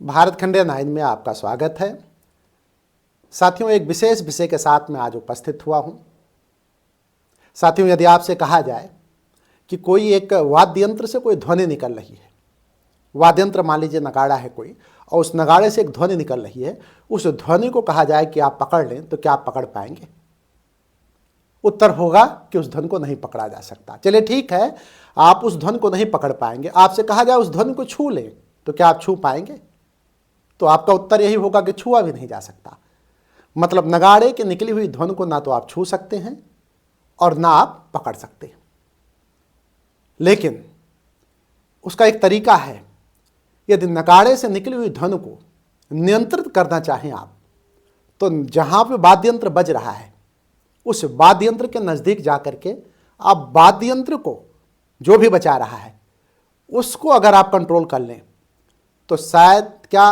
भारत खंडे 9 में आपका स्वागत है। साथियों, एक विशेष विषय के साथ मैं आज उपस्थित हुआ हूं। साथियों, यदि आपसे कहा जाए कि कोई एक वाद्य यंत्र से कोई ध्वनि निकल रही है, वाद्य यंत्र मान लीजिए नगाड़ा है कोई, और उस नगाड़े से एक ध्वनि निकल रही है, उस ध्वनि को कहा जाए कि आप पकड़ लें, तो क्या आप पकड़ पाएंगे? उत्तर होगा कि उस ध्वनि को नहीं पकड़ा जा सकता। चलिए ठीक है, आप उस ध्वनि को नहीं पकड़ पाएंगे। आपसे कहा जाए उस ध्वनि को छू लें, तो क्या आप छू पाएंगे? तो आपका उत्तर यही होगा कि छुआ भी नहीं जा सकता। मतलब नगाड़े की निकली हुई ध्वनि को ना तो आप छू सकते हैं और ना आप पकड़ सकते हैं। लेकिन उसका एक तरीका है। यदि नगाड़े से निकली हुई ध्वनि को नियंत्रित करना चाहें आप, तो जहां पे वाद्य यंत्र बज रहा है उस वाद्य यंत्र के नजदीक जाकर के आप वाद्य यंत्र को जो भी बजा रहा है उसको अगर आप कंट्रोल कर लें, तो शायद क्या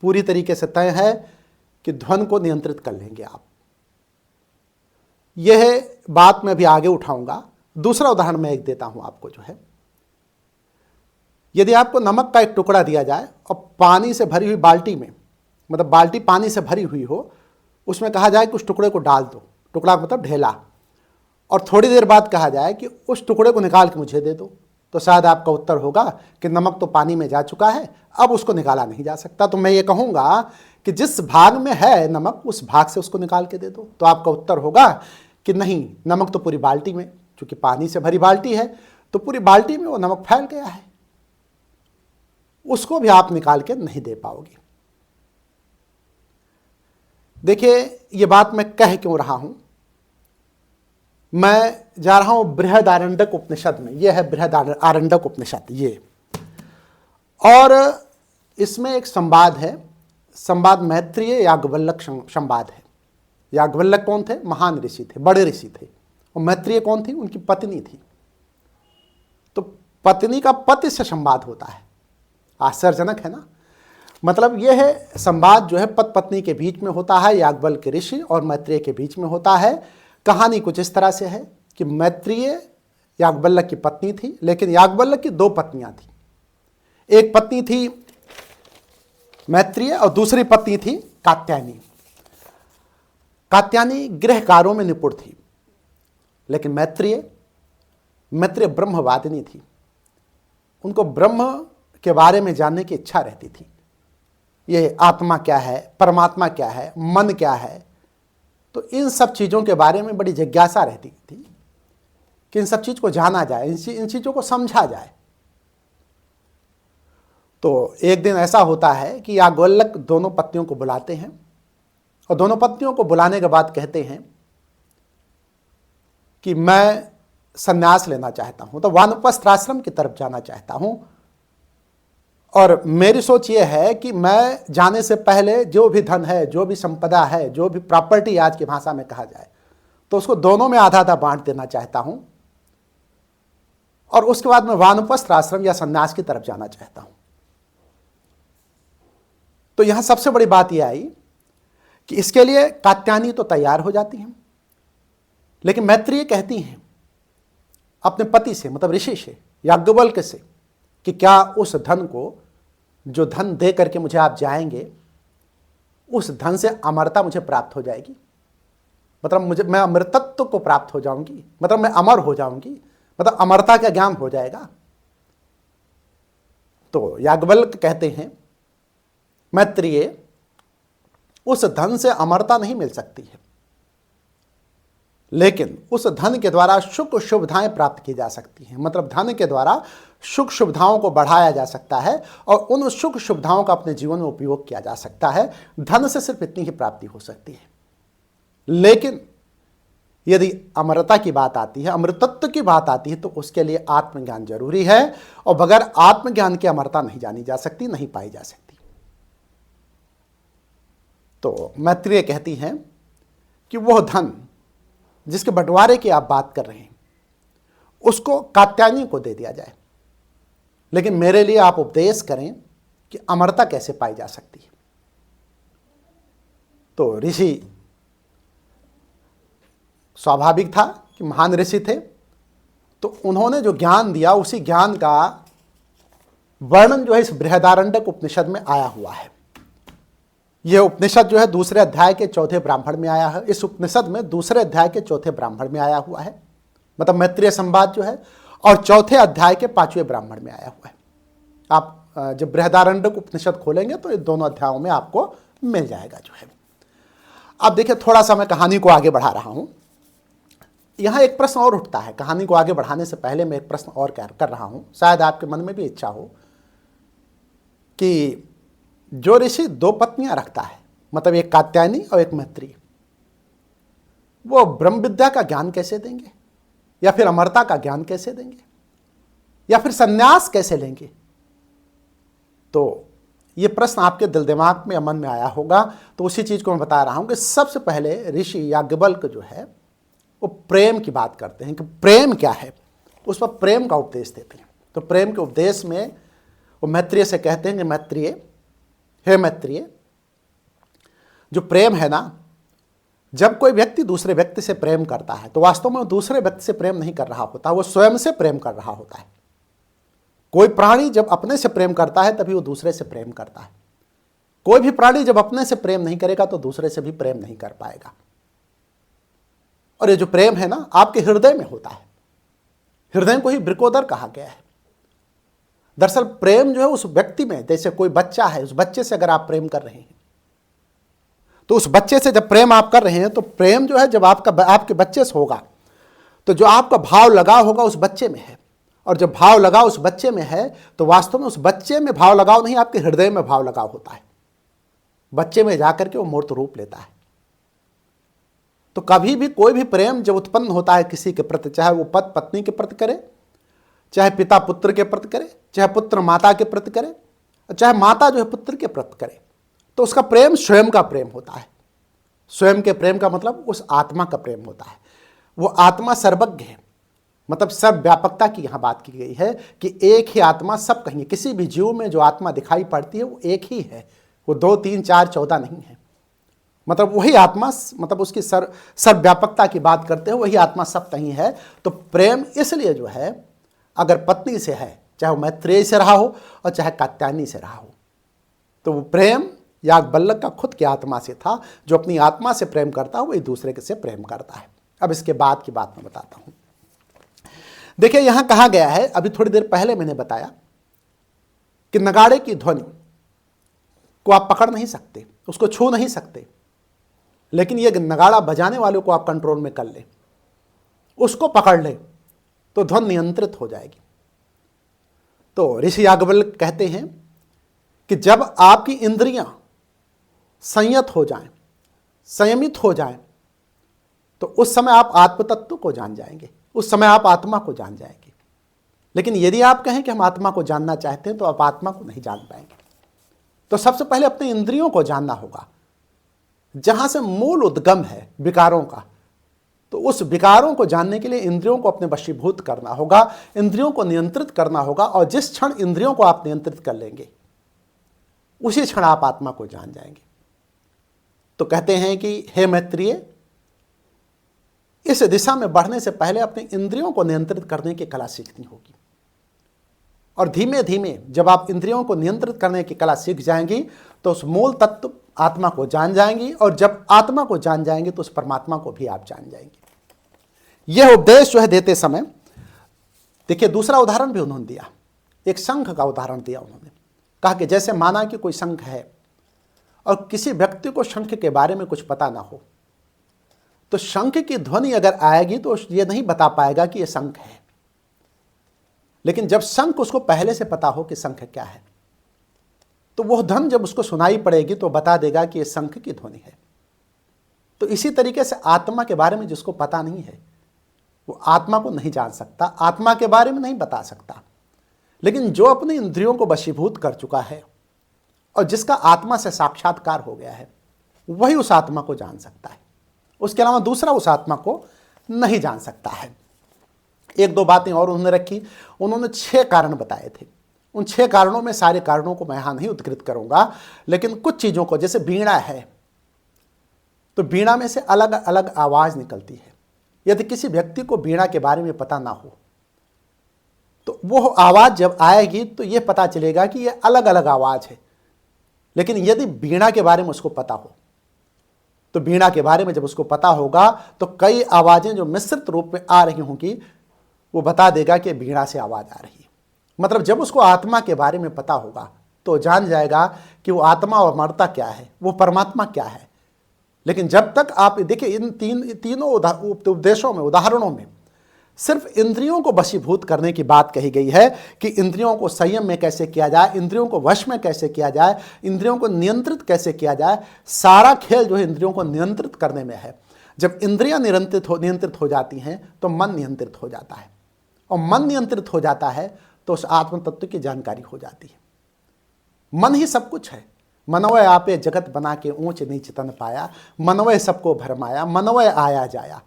पूरी तरीके से तय है कि ध्वनि को नियंत्रित कर लेंगे आप। यह बात मैं अभी आगे उठाऊंगा। दूसरा उदाहरण मैं एक देता हूं आपको, जो है, यदि आपको नमक का एक टुकड़ा दिया जाए और पानी से भरी हुई बाल्टी में, मतलब बाल्टी पानी से भरी हुई हो, उसमें कहा जाए कि उस टुकड़े को डाल दो, टुकड़ा मतलब ढेला, और थोड़ी देर बाद कहा जाए कि उस टुकड़े को निकाल के मुझे दे दो, तो शायद आपका उत्तर होगा कि नमक तो पानी में जा चुका है, अब उसको निकाला नहीं जा सकता। तो मैं ये कहूँगा कि जिस भाग में है नमक उस भाग से उसको निकाल के दे दो। तो आपका उत्तर होगा कि नहीं, नमक तो पूरी बाल्टी में, चूंकि पानी से भरी बाल्टी है तो पूरी बाल्टी में वो नमक फैल गया है, उसको भी आप निकाल के नहीं दे पाओगे। देखिए, ये बात मैं कह क्यों रहा हूं। मैं जा रहा हूं बृहदारण्यक उपनिषद में। यह है बृहदारण्यक उपनिषद, ये, और इसमें एक संवाद है। संवाद मैत्रेय याज्ञवल्क्य संवाद है। याज्ञवल्क्य कौन थे? महान ऋषि थे, बड़े ऋषि थे। और मैत्रेय कौन थी? उनकी पत्नी थी। तो पत्नी का पति से संवाद होता है। आश्चर्यजनक है ना। मतलब यह है संवाद जो है पति पत्नी के बीच में होता है, याज्ञवल्क्य ऋषि और मैत्रेय के बीच में होता है। कहानी कुछ इस तरह से है कि मैत्रेय याज्ञवल्क्य की पत्नी थी, लेकिन याज्ञवल्क्य की दो पत्नियां थी। एक पत्नी थी मैत्रेय और दूसरी पत्नी थी कात्यायनी। कात्यायनी गृह कार्यों में निपुण थी, लेकिन मैत्रेय ब्रह्मवादिनी थी। उनको ब्रह्म के बारे में जानने की इच्छा रहती थी। ये आत्मा क्या है, परमात्मा क्या है, मन क्या है, तो इन सब चीज़ों के बारे में बड़ी जिज्ञासा रहती थी कि इन सब चीज़ को जाना जाए, इन चीज़ों को समझा जाए। तो एक दिन ऐसा होता है कि याज्ञवल्क्य दोनों पत्नियों को बुलाते हैं, और दोनों पत्नियों को बुलाने के बाद कहते हैं कि मैं संन्यास लेना चाहता हूं, तो वानप्रस्थ आश्रम की तरफ जाना चाहता हूं, और मेरी सोच ये है कि मैं जाने से पहले जो भी धन है, जो भी संपदा है, जो भी प्रॉपर्टी आज की भाषा में कहा जाए, तो उसको दोनों में आधा आधा बांट देना चाहता हूं, और उसके बाद मैं वानप्रस्थ आश्रम या संन्यास की तरफ जाना चाहता हूं। तो यहां सबसे बड़ी बात यह आई कि इसके लिए कात्यायनी तो तैयार हो जाती हैं, लेकिन मैत्रेय कहती हैं अपने पति से, मतलब ऋषि से, याज्ञवल्क्य से, कि क्या उस धन को, जो धन दे करके मुझे आप जाएंगे, उस धन से अमरता मुझे प्राप्त हो जाएगी? मतलब मैं अमृतत्व को प्राप्त हो जाऊंगी, मतलब मैं अमर हो जाऊंगी, मतलब अमरता का ज्ञान हो जाएगा? तो याज्ञवल्क्य कहते हैं मैत्रेय, उस धन से अमरता नहीं मिल सकती है, लेकिन उस धन के द्वारा सुख सुविधाएं प्राप्त की जा सकती हैं। मतलब धन के द्वारा सुख सुविधाओं को बढ़ाया जा सकता है और उन सुख सुविधाओं का अपने जीवन में उपयोग किया जा सकता है। धन से सिर्फ इतनी ही प्राप्ति हो सकती है। लेकिन यदि अमरता की बात आती है, अमृतत्व की बात आती है, तो उसके लिए आत्मज्ञान जरूरी है, और बगैर आत्मज्ञान की अमरता नहीं जानी जा सकती, नहीं पाई जा सकती। तो मैत्रेय कहती हैं कि वह धन जिसके बंटवारे की आप बात कर रहे हैं उसको कात्यायनी को दे दिया जाए, लेकिन मेरे लिए आप उपदेश करें कि अमरता कैसे पाई जा सकती है। तो ऋषि, स्वाभाविक था कि महान ऋषि थे, तो उन्होंने जो ज्ञान दिया उसी ज्ञान का वर्णन जो है इस बृहदारण्यक उपनिषद में आया हुआ है। यह उपनिषद जो है दूसरे अध्याय के चौथे ब्राह्मण में आया है। इस उपनिषद में दूसरे अध्याय के चौथे ब्राह्मण में आया हुआ है, मतलब मैत्रेय संवाद जो है, और चौथे अध्याय के 5वें ब्राह्मण में आया हुआ है। आप जब बृहदारण्यक उपनिषद खोलेंगे तो इन दोनों अध्यायों में आपको मिल जाएगा जो है। अब देखिए, थोड़ा सा मैं कहानी को आगे बढ़ा रहा हूं। यहां एक प्रश्न और उठता है। कहानी को आगे बढ़ाने से पहले मैं एक प्रश्न और कर रहा हूं, शायद आपके मन में भी इच्छा हो कि जो ऋषि 2 पत्नियां रखता है, मतलब एक कात्यायनी और एक मैत्री, वो ब्रह्म विद्या का ज्ञान कैसे देंगे, या फिर अमरता का ज्ञान कैसे देंगे, या फिर संन्यास कैसे लेंगे? तो ये प्रश्न आपके दिल दिमाग में या मन में आया होगा। तो उसी चीज को मैं बता रहा हूं कि सबसे पहले ऋषि याज्ञवल्क्य जो है वो प्रेम की बात करते हैं कि प्रेम क्या है, उस पर प्रेम का उपदेश देते हैं। तो प्रेम के उपदेश में वो मैत्रेय से कहते हैं कि मैत्रेय, हे मैत्रेय, जो प्रेम है ना, जब कोई व्यक्ति दूसरे व्यक्ति से प्रेम करता है तो वास्तव में वो दूसरे व्यक्ति से प्रेम नहीं कर रहा होता, वो स्वयं से प्रेम कर रहा होता है। कोई प्राणी जब अपने से प्रेम करता है तभी वो दूसरे से प्रेम करता है। कोई भी प्राणी जब अपने से प्रेम नहीं करेगा तो दूसरे से भी प्रेम नहीं कर पाएगा। और ये जो प्रेम है ना, आपके हृदय में होता है। हृदय को ही वृकोदर कहा गया है। दरअसल प्रेम जो है उस व्यक्ति में, जैसे कोई बच्चा है, उस बच्चे से अगर आप प्रेम कर रहे हैं तो उस बच्चे से जब प्रेम आप कर रहे हैं तो प्रेम जो है जब आपके बच्चे से होगा तो जो आपका भाव लगाव होगा उस बच्चे में है, और जब भाव लगाव उस बच्चे में है तो वास्तव में उस बच्चे में भाव लगाव नहीं, आपके हृदय में भाव लगाव होता है। बच्चे में जाकर के वो मूर्त रूप लेता है। तो कभी भी कोई भी प्रेम जब उत्पन्न होता है किसी के प्रति, चाहे वो पति पत्नी के प्रति करे, चाहे पिता पुत्र के प्रति करे, चाहे पुत्र माता के प्रति करे, चाहे माता जो है पुत्र के प्रति करे, तो उसका प्रेम स्वयं का प्रेम होता है। स्वयं के प्रेम का मतलब उस आत्मा का प्रेम होता है। वो आत्मा सर्वज्ञ है, मतलब सर्वव्यापकता की यहां बात की गई है कि एक ही आत्मा सब कहीं। किसी भी जीव में जो आत्मा दिखाई पड़ती है वो एक ही है, वो 2 3 4 14 नहीं है। मतलब वही आत्मा, मतलब उसकी सर्वव्यापकता की बात करते हैं, वही आत्मा सब कहीं है। तो प्रेम इसलिए जो है, अगर पत्नी से है, चाहे वो मैत्रेय से रहा हो और चाहे कात्यायनी से रहा हो, तो वो प्रेम याज्ञवल्क्य का खुद की आत्मा से था। जो अपनी आत्मा से प्रेम करता है वही दूसरे से प्रेम करता है। अब इसके बाद की बात मैं बताता हूं। देखिए, यहां कहा गया है, अभी थोड़ी देर पहले मैंने बताया कि नगाड़े की ध्वनि को आप पकड़ नहीं सकते, उसको छू नहीं सकते, लेकिन ये नगाड़ा बजाने वालों को आप कंट्रोल में कर ले, उसको पकड़ ले तो ध्वनि नियंत्रित हो जाएगी। तो ऋषि याज्ञवल्क्य कहते हैं कि जब आपकी इंद्रियां संयत हो जाएं, संयमित हो जाएं, तो उस समय आप आत्म तत्व को जान जाएंगे, उस समय आप आत्मा को जान जाएंगे। लेकिन यदि आप कहें कि हम आत्मा को जानना चाहते हैं तो आप आत्मा को नहीं जान पाएंगे। तो सबसे पहले अपने इंद्रियों को जानना होगा, जहां से मूल उद्गम है विकारों का। तो उस विकारों को जानने के लिए इंद्रियों को अपने वशीभूत करना होगा, इंद्रियों को नियंत्रित करना होगा, और जिस क्षण इंद्रियों को आप नियंत्रित कर लेंगे उसी क्षण आप आत्मा को जान जाएंगे। तो कहते हैं कि हे मैत्रेय, इस दिशा में बढ़ने से पहले अपने इंद्रियों को नियंत्रित करने की कला सीखनी होगी। और धीमे धीमे जब आप इंद्रियों को नियंत्रित करने की कला सीख जाएंगी तो उस मूल तत्व आत्मा को जान जाएंगी, और जब आत्मा को जान जाएंगे तो उस परमात्मा को भी आप जान जाएंगे। यह उपदेश जो है देते समय, देखिए दूसरा उदाहरण भी उन्होंने दिया, एक शंख का उदाहरण दिया उन्होंने। कहा कि जैसे माना कि कोई शंख है और किसी व्यक्ति को शंख के बारे में कुछ पता ना हो, तो शंख की ध्वनि अगर आएगी तो ये नहीं बता पाएगा कि यह शंख है। लेकिन जब शंख उसको पहले से पता हो कि शंख क्या है, तो वह ध्वनि जब उसको सुनाई पड़ेगी तो बता देगा कि यह शंख की ध्वनि है। तो इसी तरीके से आत्मा के बारे में जिसको पता नहीं है वो आत्मा को नहीं जान सकता, आत्मा के बारे में नहीं बता सकता। लेकिन जो अपनी इंद्रियों को वशीभूत कर चुका है और जिसका आत्मा से साक्षात्कार हो गया है, वही उस आत्मा को जान सकता है। उसके अलावा दूसरा उस आत्मा को नहीं जान सकता है। 1-2 बातें और उन्होंने रखी। उन्होंने 6 कारण बताए थे। उन 6 कारणों में सारे कारणों को मैं यहां नहीं उद्धृत करूंगा, लेकिन कुछ चीजों को, जैसे वीणा है तो वीणा में से अलग अलग आवाज निकलती है। यदि किसी व्यक्ति को वीणा के बारे में पता ना हो तो वो आवाज़ जब आएगी तो ये पता चलेगा कि ये अलग अलग आवाज़ है। लेकिन यदि वीणा के बारे में उसको पता हो, तो वीणा के बारे में जब उसको पता होगा तो कई आवाज़ें जो मिश्रित रूप में आ रही होंगी वो बता देगा कि वीणा से आवाज़ आ रही है। मतलब जब उसको आत्मा के बारे में पता होगा तो जान जाएगा कि वो आत्मा और अमरता क्या है, वो परमात्मा क्या है। लेकिन जब तक आप देखिए इन तीनों उपदेशों में, उदाहरणों में सिर्फ इंद्रियों को वशीभूत करने की बात कही गई है कि इंद्रियों को संयम में कैसे किया जाए, इंद्रियों को वश में कैसे किया जाए, इंद्रियों को नियंत्रित कैसे किया जाए। सारा खेल जो है इंद्रियों को नियंत्रित करने में है। जब इंद्रियां नियंत्रित हो जाती हैं तो मन नियंत्रित हो जाता है, और मन नियंत्रित हो जाता है तो उस आत्म तत्व की जानकारी हो जाती है। मन ही सब कुछ है। मनवय आपे जगत बना के ऊंच नीच तन पाया, मनवय सबको भरमाया, मनवय आया जाया।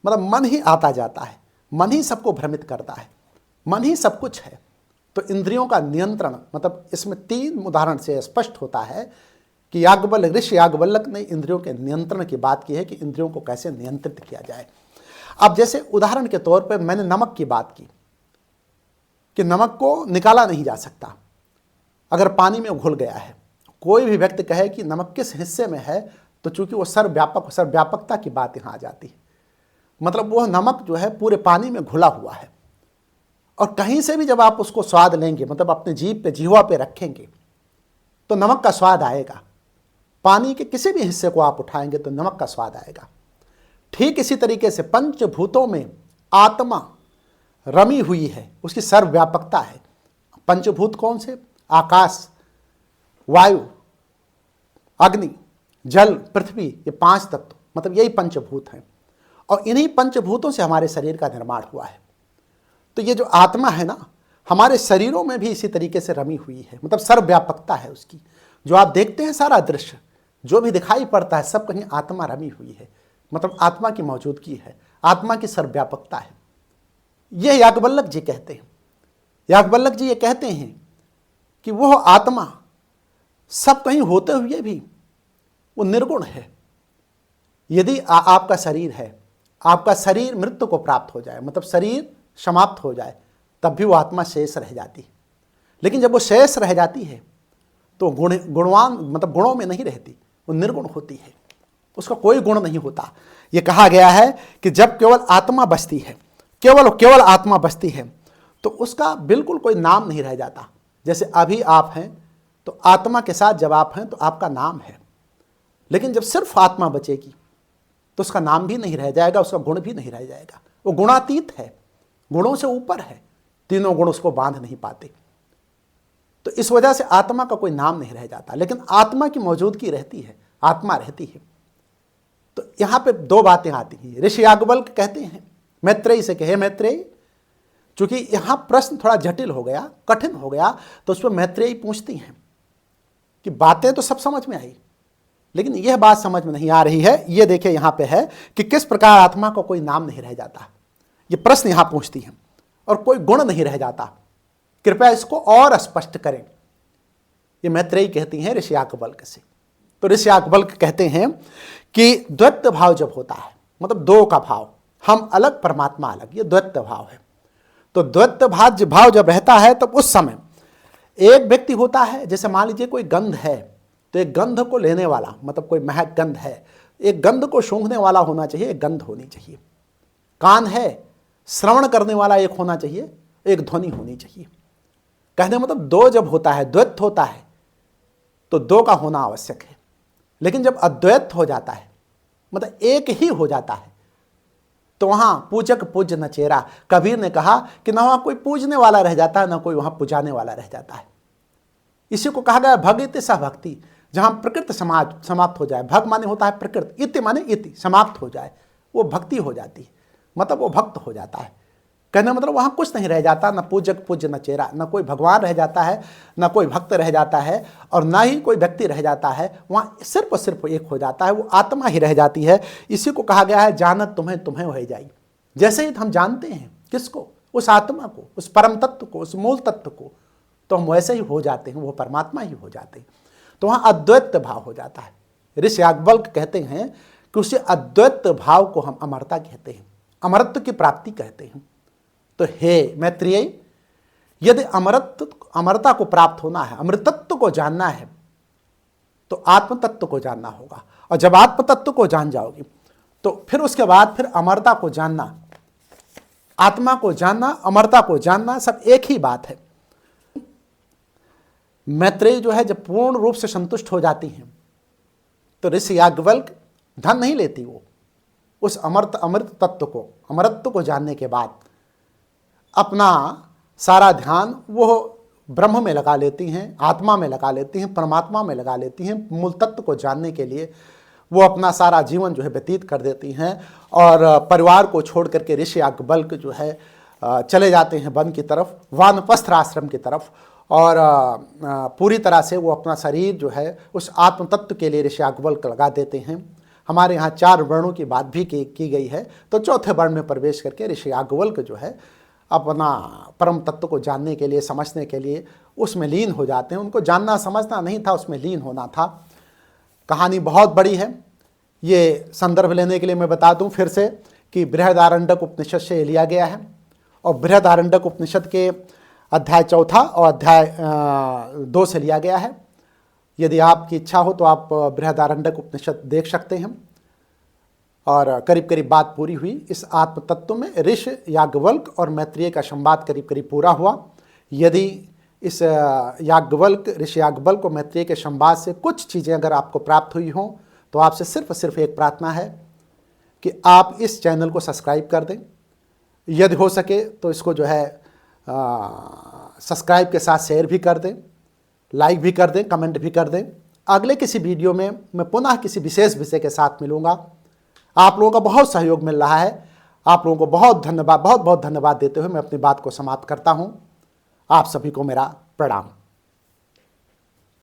मतलब मन ही आता जाता है, मन ही सबको भ्रमित करता है, मन ही सब कुछ है। तो इंद्रियों का नियंत्रण, मतलब इसमें 3 उदाहरण से स्पष्ट होता है कि ऋषि याज्ञवल्क्य ने इंद्रियों के नियंत्रण की बात की है कि इंद्रियों को कैसे नियंत्रित किया जाए। अब जैसे उदाहरण के तौर पर मैंने नमक की बात की कि नमक को निकाला नहीं जा सकता अगर पानी में घुल गया है। कोई भी व्यक्ति कहे कि नमक किस हिस्से में है, तो चूंकि वो सर्वव्यापकता की बात यहाँ आ जाती है। मतलब वह नमक जो है पूरे पानी में घुला हुआ है, और कहीं से भी जब आप उसको स्वाद लेंगे, मतलब अपने जीभ पे, जिह्वा पे रखेंगे तो नमक का स्वाद आएगा। पानी के किसी भी हिस्से को आप उठाएंगे तो नमक का स्वाद आएगा। ठीक इसी तरीके से पंचभूतों में आत्मा रमी हुई है, उसकी सर्वव्यापकता है। पंचभूत कौन से? आकाश, वायु, अग्नि, जल, पृथ्वी, ये 5 तत्व, मतलब यही पंचभूत हैं। और इन्हीं पंचभूतों से हमारे शरीर का निर्माण हुआ है। तो ये जो आत्मा है ना, हमारे शरीरों में भी इसी तरीके से रमी हुई है, मतलब सर्वव्यापकता है उसकी। जो आप देखते हैं सारा दृश्य, जो भी दिखाई पड़ता है, सब कहीं आत्मा रमी हुई है, मतलब आत्मा की मौजूदगी है, आत्मा की सर्वव्यापकता है। यह याज्ञवल्क्य जी कहते हैं। याज्ञवल्क्य जी ये कहते हैं कि वह आत्मा सब कहीं होते हुए भी वो निर्गुण है। यदि आपका शरीर है, आपका शरीर मृत्यु को प्राप्त हो जाए, मतलब शरीर समाप्त हो जाए, तब भी वो आत्मा शेष रह जाती है। लेकिन जब वो शेष रह जाती है तो गुणवान, मतलब गुणों में नहीं रहती, वो निर्गुण होती है, उसका कोई गुण नहीं होता। ये कहा गया है कि जब केवल आत्मा बचती है, केवल आत्मा बचती है, तो उसका बिल्कुल कोई नाम नहीं रह जाता। जैसे अभी आप हैं तो आत्मा के साथ जब आप हैं तो आपका नाम है, लेकिन जब सिर्फ आत्मा बचेगी तो उसका नाम भी नहीं रह जाएगा, उसका गुण भी नहीं रह जाएगा। वो गुणातीत है, गुणों से ऊपर है, तीनों गुण उसको बांध नहीं पाते। तो इस वजह से आत्मा का कोई नाम नहीं रह जाता, लेकिन आत्मा की मौजूदगी रहती है, आत्मा रहती है। तो यहां पे 2 बातें आती हैं। ऋषि याज्ञवल्क्य कहते हैं मैत्रेयी से, कहे मैत्रेयी, चूंकि यहां प्रश्न थोड़ा जटिल हो गया, कठिन हो गया, तो उस पर मैत्रेयी पूछती हैं कि बातें तो सब समझ में आई, लेकिन यह बात समझ में नहीं आ रही है। ये देखिए यहां पे है कि किस प्रकार आत्मा का कोई नाम नहीं रह जाता। ये प्रश्न यहां पूछती हैं, और कोई गुण नहीं रह जाता, कृपया इसको और स्पष्ट करें। ये मैत्रेयी कहती हैं ऋषि याज्ञवल्क्य से। तो ऋषि याज्ञवल्क्य कहते हैं कि द्वैत भाव जब होता है, मतलब 2 का भाव, हम अलग परमात्मा अलग, ये द्वैत भाव है। तो द्वैत भाव जब रहता है तब उस समय एक व्यक्ति होता है, जैसे मान लीजिए कोई गंध है, तो एक गंध को लेने वाला, मतलब कोई महक गंध है, एक गंध को सूंघने वाला होना चाहिए, एक गंध होनी चाहिए। कान है, श्रवण करने वाला एक होना चाहिए, एक ध्वनि होनी चाहिए। कहने मतलब 2 जब होता है, द्वैत होता है, तो 2 का होना आवश्यक है। लेकिन जब अद्वैत हो जाता है, मतलब एक ही हो जाता है, तो वहां पूजक पूज्य न चेरा। कबीर ने कहा कि ना वहां कोई पूजने वाला रह जाता है, ना कोई वहां पुजाने वाला रह जाता है। इसी को कहा गया भगति सह भक्ति, जहां प्रकृति समाप्त हो जाए। भग माने होता है प्रकृति, इति माने इति, समाप्त हो जाए, वो भक्ति हो जाती है, मतलब वो भक्त हो जाता है। कहने मतलब वहां कुछ नहीं रह जाता, न पूजक पूज्य न चेहरा, न कोई भगवान रह जाता है, न कोई भक्त रह जाता है, और न ही कोई व्यक्ति रह जाता है। वहां सिर्फ और सिर्फ एक हो जाता है, वो आत्मा ही रह जाती है। इसी को कहा गया है जानत तुम्हें तुम्हें हो जाई। जैसे ही हम जानते हैं किसको, उस आत्मा को, उस परम तत्व को, उस मूल तत्व को, तो हम वैसे ही हो जाते हैं, वो परमात्मा ही हो जाते हैं। तो वहां अद्वैत भाव हो जाता है। ऋषि याज्ञवल्क्य कहते हैं कि उसे अद्वैत भाव को हम अमरता कहते हैं, अमरत्व की प्राप्ति कहते हैं। तो हे मैत्रेयी, यदि अमरता को प्राप्त होना है, अमृतत्व को जानना है, तो आत्म तत्व को जानना होगा। और जब आत्म तत्व को जान जाओगी तो फिर उसके बाद फिर अमरता को जानना, आत्मा को जानना, अमरता को जानना सब एक ही बात है। मैत्रेयी जो है जब पूर्ण रूप से संतुष्ट हो जाती हैं तो ऋषि याज्ञवल्क्य धन नहीं लेती, वो उस अमृत तत्व को, अमरत्व को जानने के बाद अपना सारा ध्यान वो ब्रह्म में लगा लेती हैं, आत्मा में लगा लेती हैं, परमात्मा में लगा लेती हैं। मूल तत्व को जानने के लिए वो अपना सारा जीवन जो है व्यतीत कर देती हैं और परिवार को छोड़ करके ऋषि याज्ञवल्क्य जो है चले जाते हैं वन की तरफ, वानप्रस्थ आश्रम की तरफ, और पूरी तरह से वो अपना शरीर जो है उस आत्म तत्व के लिए ऋषि याज्ञवल्क्य लगा देते हैं। हमारे यहाँ 4 वर्णों की बात भी की गई है, तो चौथे वर्ण में प्रवेश करके ऋषि याज्ञवल्क्य जो है अपना परम तत्व को जानने के लिए, समझने के लिए उसमें लीन हो जाते हैं। उनको जानना समझना नहीं था, उसमें लीन होना था। कहानी बहुत बड़ी है, ये संदर्भ लेने के लिए मैं बता दूं फिर से कि बृहदारण्यक उपनिषद से लिया गया है, और बृहदारण्यक उपनिषद के अध्याय 4 और अध्याय 2 से लिया गया है। यदि आपकी इच्छा हो तो आप बृहदारण्यक उपनिषद देख सकते हैं। और करीब करीब बात पूरी हुई। इस आत्म तत्व में ऋषि याज्ञवल्क्य और मैत्रेयी का संवाद करीब करीब पूरा हुआ। यदि इस ऋषि याज्ञवल्क्य और मैत्रेयी के संवाद से कुछ चीज़ें अगर आपको प्राप्त हुई हों तो आपसे सिर्फ एक प्रार्थना है कि आप इस चैनल को सब्सक्राइब कर दें। यदि हो सके तो इसको जो है सब्सक्राइब के साथ शेयर भी कर दें, लाइक भी कर दें, कमेंट भी कर दें। अगले किसी वीडियो में मैं पुनः किसी विशेष विषय के साथ मिलूंगा। आप लोगों का बहुत सहयोग मिल रहा है, आप लोगों को बहुत धन्यवाद, बहुत बहुत धन्यवाद देते हुए मैं अपनी बात को समाप्त करता हूं। आप सभी को मेरा प्रणाम।